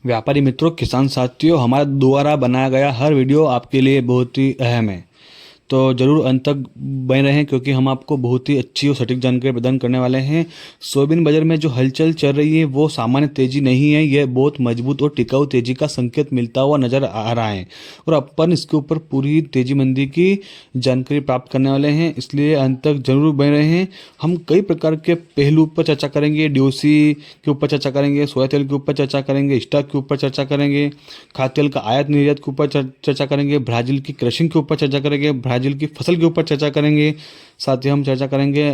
व्यापारी मित्रों, किसान साथियों, हमारे द्वारा बनाया गया हर वीडियो आपके लिए बहुत ही अहम है, तो ज़रूर अंत तक बने रहें क्योंकि हम आपको बहुत ही अच्छी और सटीक जानकारी प्रदान करने वाले हैं। सोयाबीन बाजार में जो हलचल चल रही है वो सामान्य तेजी नहीं है, यह बहुत मजबूत और टिकाऊ तेजी का संकेत मिलता हुआ नजर आ रहा है और अपन इसके ऊपर पूरी तेजी मंदी की जानकारी प्राप्त करने वाले हैं, इसलिए अंत तक जरूर बने रहें। हम कई प्रकार के पहलू पर चर्चा करेंगे, डीओसी के ऊपर चर्चा करेंगे, सोया तेल के ऊपर चर्चा करेंगे, स्टॉक के ऊपर चर्चा करेंगे, खाद्य तेल का आयात निर्यात के ऊपर चर्चा करेंगे, ब्राजील की क्रशिंग के ऊपर चर्चा करेंगे, ब्राजील की फसल के ऊपर चर्चा करेंगे। साथ ही हम चर्चा करेंगे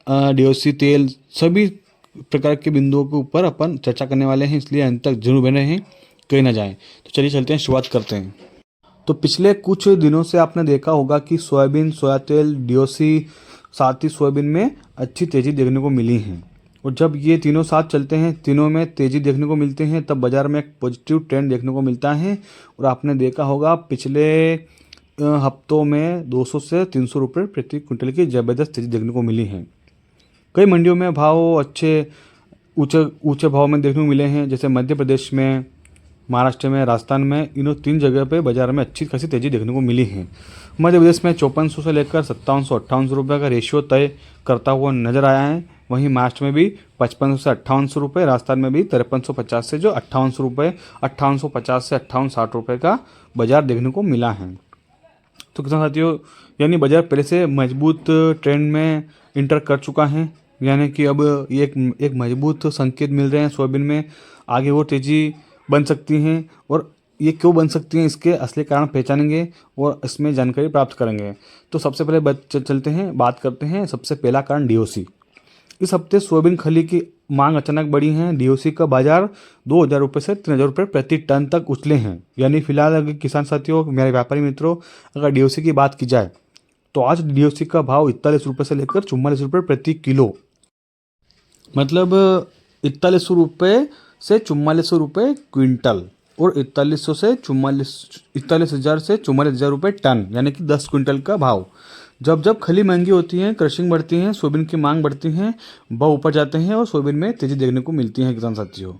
डीओसी तेल, सभी प्रकार के बिंदुओं के ऊपर अपन चर्चा करने वाले हैं, इसलिए अंत तक जरूर बने रहें, कहीं ना जाएं। तो चलिए चलते हैं, शुरुआत करते हैं। तो पिछले कुछ दिनों से आपने देखा होगा कि सोयाबीन, सोया तेल, डीओसी, साथ ही सोयाबीन में अच्छी तेजी देखने को मिली है और जब ये तीनों साथ चलते हैं, तीनों में तेजी देखने को मिलते हैं, तब बाजार में एक पॉजिटिव ट्रेंड देखने को मिलता है। और आपने देखा होगा पिछले हफ्तों में 200 से 300 रुपये प्रति क्विंटल की ज़बरदस्त तेजी देखने को मिली है। कई मंडियों में भाव अच्छे ऊंचे भाव में देखने को मिले हैं, जैसे मध्य प्रदेश में, महाराष्ट्र में, राजस्थान में। इन तीन जगह पे बाजार में अच्छी खासी तेजी देखने को मिली है। मध्य प्रदेश में 5400 से लेकर 5700-5800 रुपये का रेशियो तय करता हुआ नजर आया है। वहीं महाराष्ट्र में भी 5500 से 5800 रुपये, राजस्थान में भी 5350 से जो 5800 रुपये, 5850 से 5860 रुपये का बाजार देखने को मिला है। तो किसान साथियों, यानी बाजार पहले से मजबूत ट्रेंड में इंटर कर चुका है, यानी कि अब एक मजबूत संकेत मिल रहे हैं सोयाबीन में। आगे वो तेजी बन सकती हैं और ये क्यों बन सकती हैं, इसके असली कारण पहचानेंगे और इसमें जानकारी प्राप्त करेंगे। तो सबसे पहले चलते हैं, बात करते हैं। सबसे पहला कारण डीओसी। इस हफ्ते सोयाबीन खली की मांग अचानक बढ़ी है। डीओसी का बाजार 2000 रुपये से 3000 रुपये प्रति टन तक उछले हैं। यानी फिलहाल अगर किसान साथियों, मेरे व्यापारी मित्रों, अगर डीओसी की बात की जाए तो आज डीओसी का भाव 41 रुपये से लेकर 44 रुपये प्रति किलो, मतलब 41 रुपये से 4400 रुपये क्विंटल और 4100 से 41,000 से 44,000 रुपये टन, यानी कि 10 क्विंटल का भाव। जब जब खली महंगी होती है, क्रशिंग बढ़ती है, सोयाबीन की मांग बढ़ती है, भाव ऊपर जाते हैं और सोयाबीन में तेजी देखने को मिलती है। किसान साथियों,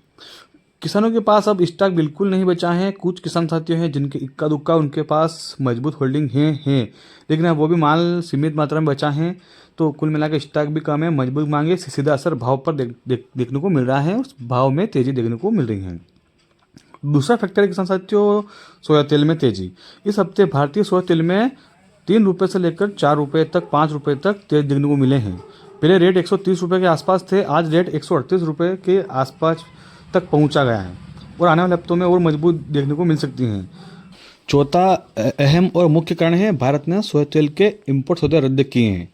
किसानों के पास अब स्टॉक बिल्कुल नहीं बचा है। कुछ किसान साथियों हैं जिनके इक्का दुक्का उनके पास मजबूत होल्डिंग है, लेकिन अब वो भी माल सीमित मात्रा में बचा है, तो कुल मिलाकर स्टॉक भी कम है। मजबूत मांगे सीधा असर भाव पर देखने को मिल रहा है, उस भाव में तेजी देखने को मिल रही है। दूसरा फैक्टर है किसान साथियों, सोया तेल में तेजी। इस हफ्ते भारतीय सोया तेल में 3 रुपये से लेकर 4 रुपये तक, 5 रुपये तक तेज देखने को मिले हैं। पहले रेट 130 रुपये के आसपास थे, आज रेट 138 रुपये के आसपास तक पहुंचा गया है और आने वाले हफ्तों में और मजबूत देखने को मिल सकती हैं। चौथा अहम और मुख्य कारण है, भारत ने सोया तेल के इंपोर्ट सौदे रद्द किए हैं।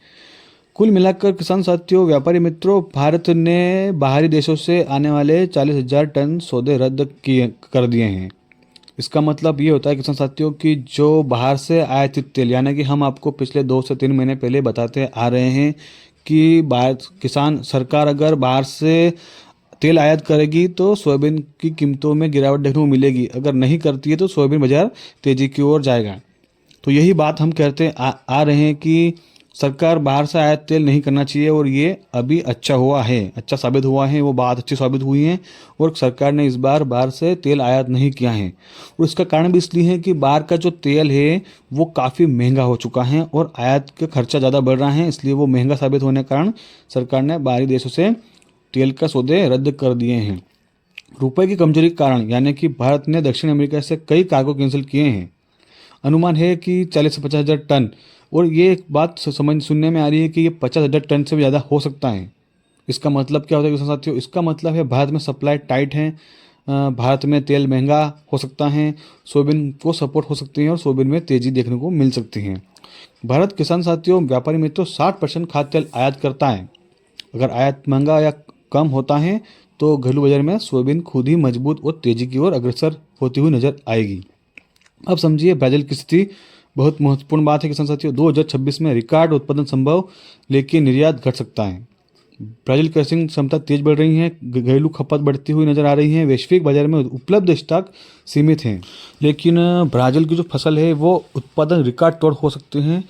कुल मिलाकर किसान साथियों, व्यापारी मित्रों, भारत ने बाहरी देशों से आने वाले 40,000 टन सौदे रद्द कर दिए हैं। इसका मतलब ये होता है किसान साथियों कि जो बाहर से आयातित तेल, यानी कि हम आपको पिछले 2 से 3 महीने पहले बताते आ रहे हैं कि सरकार अगर बाहर से तेल आयात करेगी तो सोयाबीन की कीमतों में गिरावट देखने को मिलेगी, अगर नहीं करती है तो सोयाबीन बाजार तेजी की ओर जाएगा। तो यही बात हम कहते आ रहे हैं कि सरकार बाहर से आयात तेल नहीं करना चाहिए और ये अभी अच्छा साबित हुआ है, वो बात अच्छी साबित हुई है और सरकार ने इस बार बाहर से तेल आयात नहीं किया है। और इसका कारण भी इसलिए है कि बाहर का जो तेल है वो काफ़ी महंगा हो चुका है और आयात का खर्चा ज़्यादा बढ़ रहा है, इसलिए वो महंगा साबित होने के कारण सरकार ने बाहरी देशों से तेल का सौदे रद्द कर दिए हैं। रुपए की कमजोरी के कारण, यानी कि भारत ने दक्षिण अमेरिका से कई कार्गो कैंसिल किए हैं। अनुमान है कि 40 से 50,000 टन, और ये एक बात सुनने में आ रही है कि ये 50,000 टन से भी ज़्यादा हो सकता है। इसका मतलब क्या होता है किसान साथियों? इसका मतलब है भारत में सप्लाई टाइट है, भारत में तेल महंगा हो सकता है, सोयाबीन को सपोर्ट हो सकती है और सोयाबीन में तेजी देखने को मिल सकती है। भारत किसान साथियों, व्यापारी मित्रों, 60% खाद्य तेल आयात करता है। अगर आयात महंगा या कम होता है तो घरेलू बाजार में सोयाबीन खुद ही मजबूत और तेजी की ओर अग्रसर होती हुई नजर आएगी। अब समझिए ब्राजील की स्थिति। बहुत महत्वपूर्ण बात है किसान साथियों, 2026 में रिकॉर्ड उत्पादन संभव, लेकिन निर्यात घट सकता है। ब्राजील क्रशिंग क्षमता तेज बढ़ रही है, घरेलू खपत बढ़ती हुई नजर आ रही है, वैश्विक बाजार में उपलब्ध स्टॉक सीमित हैं, लेकिन ब्राजील की जो फसल है वो उत्पादन रिकॉर्ड तोड़ हो सकते हैं।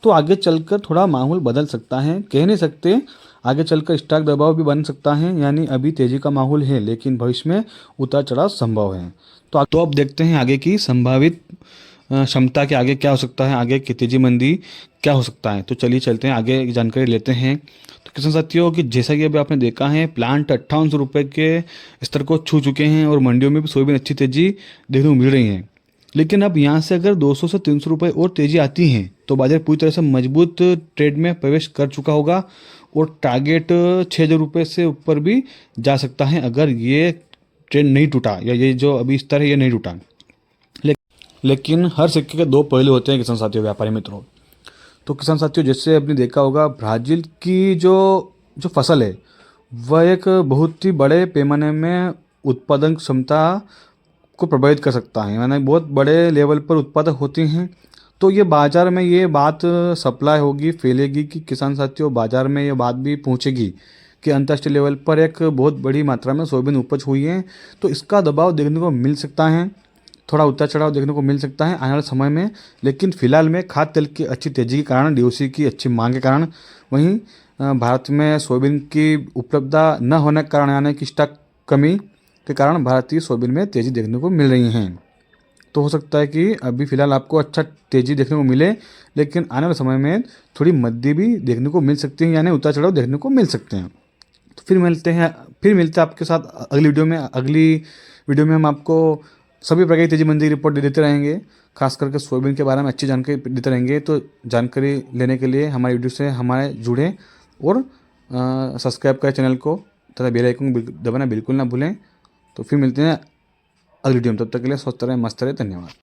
तो आगे चलकर थोड़ा माहौल बदल सकता है, कह नहीं सकते। आगे चलकर स्टॉक दबाव भी बन सकता है, यानी अभी तेजी का माहौल है लेकिन भविष्य में उतार चढ़ाव संभव है। तो अब देखते हैं आगे की संभावित क्षमता के आगे क्या हो सकता है, आगे की तेजी मंदी क्या हो सकता है। तो चलिए चलते हैं आगे की जानकारी लेते हैं। तो किसान साथियों कि जैसा कि अभी आपने देखा है, प्लांट 5800 रुपये के स्तर को छू चुके हैं और मंडियों में भी सोयाबीन अच्छी तेजी देखने को मिल रही है। लेकिन अब यहाँ से अगर 200 से 300 रुपये और तेजी आती है तो बाजार पूरी तरह से मजबूत ट्रेड में प्रवेश कर चुका होगा और टारगेट 6000 रुपये से ऊपर भी जा सकता है अगर ये ट्रेंड नहीं टूटा या ये जो अभी स्तर है ये नहीं टूटा। लेकिन हर सिक्के के दो पहलू होते हैं किसान साथियों, व्यापारी मित्रों। तो किसान साथियों जैसे आपने देखा होगा, ब्राज़ील की जो जो फसल है वह एक बहुत ही बड़े पैमाने में उत्पादन क्षमता को प्रभावित कर सकता है, यानी बहुत बड़े लेवल पर उत्पादक होती हैं। तो ये बाज़ार में ये बात सप्लाई होगी, फैलेगी कि किसान साथियों बाज़ार में ये बात भी पहुंचेगी कि अंतर्राष्ट्रीय लेवल पर एक बहुत बड़ी मात्रा में सोयाबीन उपज हुई है। तो इसका दबाव देखने को मिल सकता है, थोड़ा उतार चढ़ाव देखने को मिल सकता है आने वाले समय में। लेकिन फिलहाल में खाद्य तेल की अच्छी तेजी के कारण, डीओसी की अच्छी मांग के कारण, वहीं भारत में सोयाबीन की उपलब्धता न होने के कारण, यानी कि स्टॉक कमी के कारण भारतीय सोयाबीन में तेजी देखने को मिल रही हैं। तो हो सकता है कि अभी फ़िलहाल आपको अच्छा तेज़ी देखने को मिले, लेकिन आने वाले समय में थोड़ी मंदी भी देखने को मिल सकती है, यानी उतार चढ़ाव देखने को मिल सकते हैं। तो फिर मिलते हैं आपके साथ अगली वीडियो में। अगली वीडियो में हम आपको सभी प्रकार की तेजी मंदी की रिपोर्ट देते रहेंगे, खास करके सोयाबीन के बारे में अच्छी जानकारी देते रहेंगे। तो जानकारी लेने के लिए हमारी वीडियो से हमारे जुड़ें और सब्सक्राइब करें चैनल को तथा बेल आइकन दबाना बिल्कुल ना भूलें। तो फिर मिलते हैं अगली वीडियो में, तब तक के लिए स्वस्थ रहें, मस्त रहें, धन्यवाद।